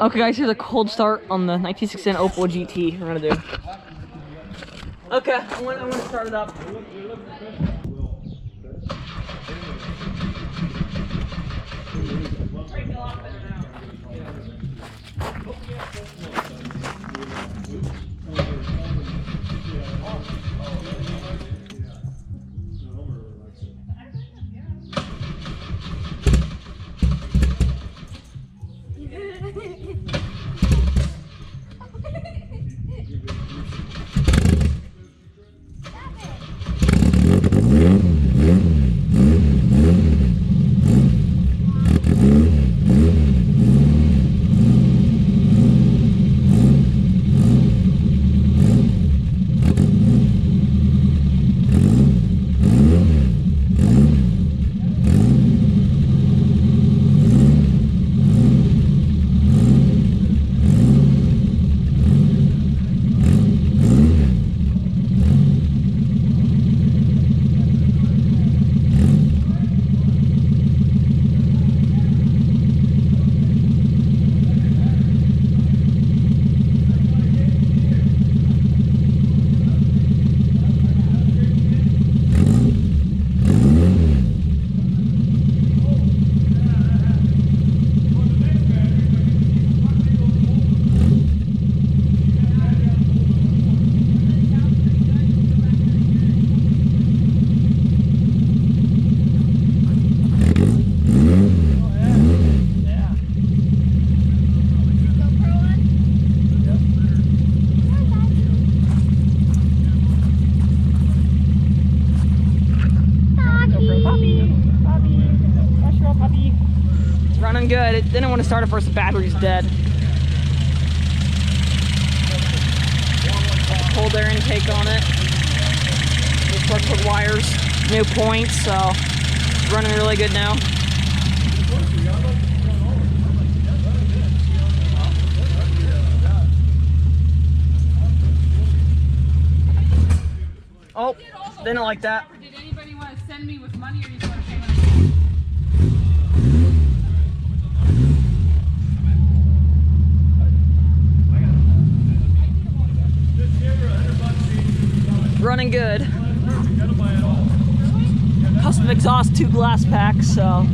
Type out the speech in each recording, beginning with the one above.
Okay guys, here's a cold start on the 1969 Opel GT we're gonna do. Okay, I'm gonna start it up. Running good. It didn't want to start it first. The battery's dead. Cold air intake on it. Just put wires, new points, so it's running really good now. Oh, didn't like that. Did anybody want to send me with money, or do you want to pay my Running good. Custom exhaust, 2 glass packs, so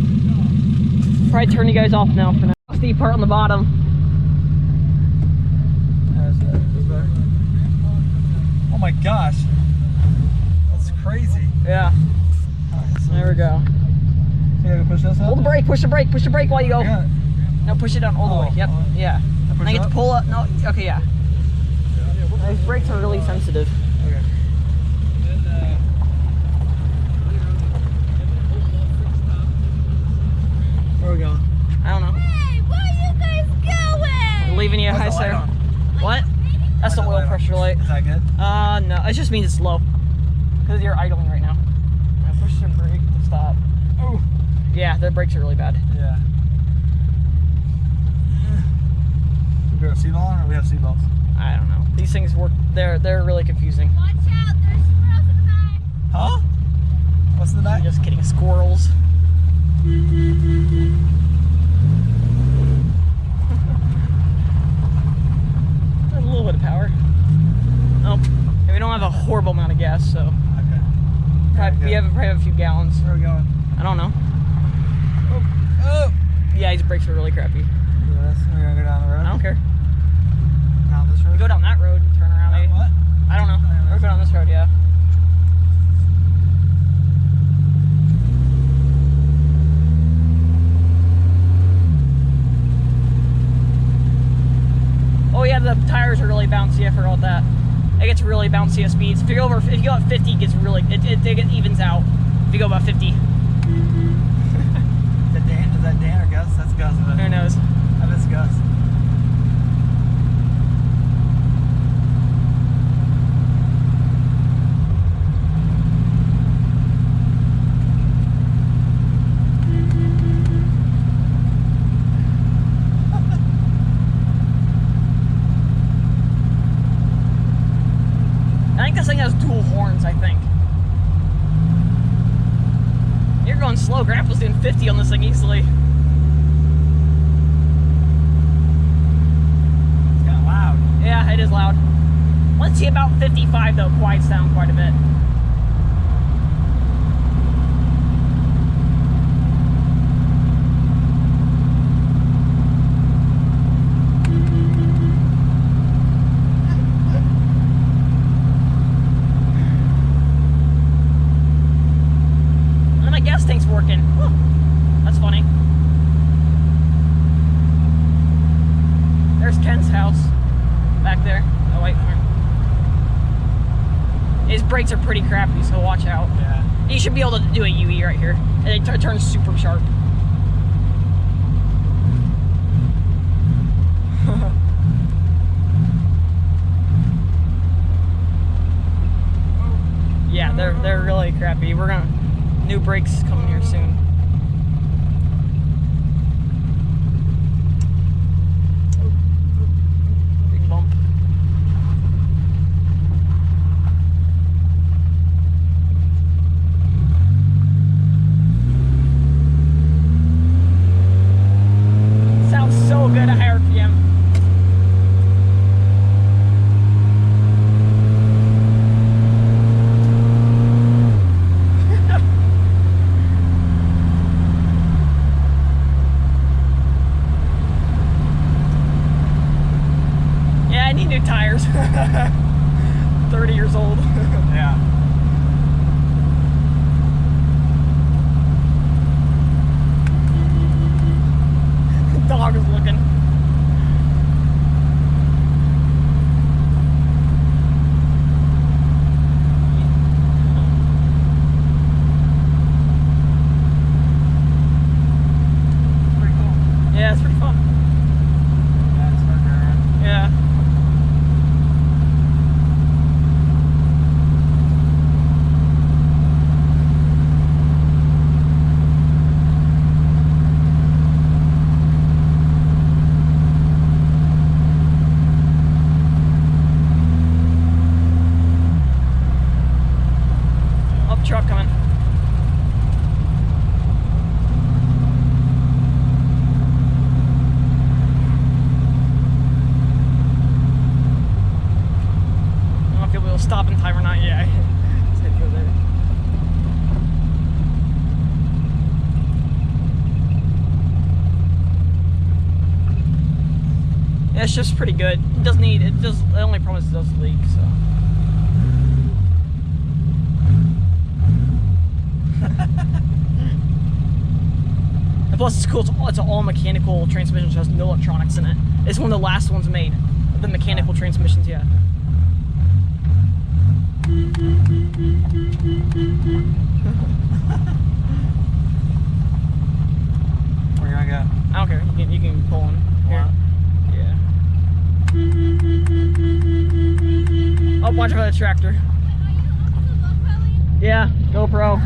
probably turn you guys off now for now. Steep part on the bottom. Oh my gosh, that's crazy. Yeah. There we go. So you gotta push this up? Hold the brake, push the brake while you go. No, push it down all the way. Yep. Yeah. Now you get to pull up. No. Okay. Yeah. These brakes are really sensitive. Okay. Where are we going? I don't know. Hey, where are you guys going? We're leaving you. Hi, sir. What? That's the oil pressure light. Is that good? No. It just means it's low. Because you're idling right now. Now push the brake to stop. Oh. Yeah, the brakes are really bad. Yeah. We got a seatbelt on, or we have seatbelts? I don't know. These things work. They're really confusing. Watch out, there's squirrels in the back. Huh? What's in the back? I'm just kidding. Squirrels. A little bit of power. Oh, and we don't have a horrible amount of gas, so Okay. probably have a few gallons. Where are we going? I don't know. Oh. Oh. Yeah, these brakes are really crappy. We're gonna go down the road. I don't care. Down this road? We go down that road and turn around. Maybe. What? I don't know. We're going down this road, yeah. Oh yeah, the tires are really bouncy. I forgot about that. It gets really bouncy at speeds. If you go at 50, it gets really, it evens out. If you go about 50. Is that Dan or Gus? That's Gus. Who knows? I bet it's Gus. I think this thing has dual horns, I think. You're going slow. Grandpa's doing 50 on this thing easily. loud. Let's see about 55 though, quiets down quite a bit. And my gas tank's working. Huh. That's funny. There's Ken's house back there. The white one. His brakes are pretty crappy, so watch out. Yeah. You should be able to do a UE right here. And it turns super sharp. Yeah, they're really crappy. We're gonna new brakes coming here soon. Big bump. Sounds so good at high RPM. Yeah, I need new tires. 30 years old. Yeah. Dog is looking. Pretty cool. Yeah, it's pretty fun. Yeah, it's hard to run. Yeah. Up truck coming. I don't know if you'll be able to stop in time or not. Yeah. Let's head go there. Yeah, it's just pretty good. It doesn't need. It does. The only problem is it does leak. So. And plus, it's cool. It's an all mechanical transmission, so it has no electronics in it. It's one of the last ones made. The mechanical transmissions, yeah. Where you gonna go? I don't care. You can pull in. Here. Wow. Yeah. Oh, watch for that tractor. Are you also GoProing? Yeah, GoPro.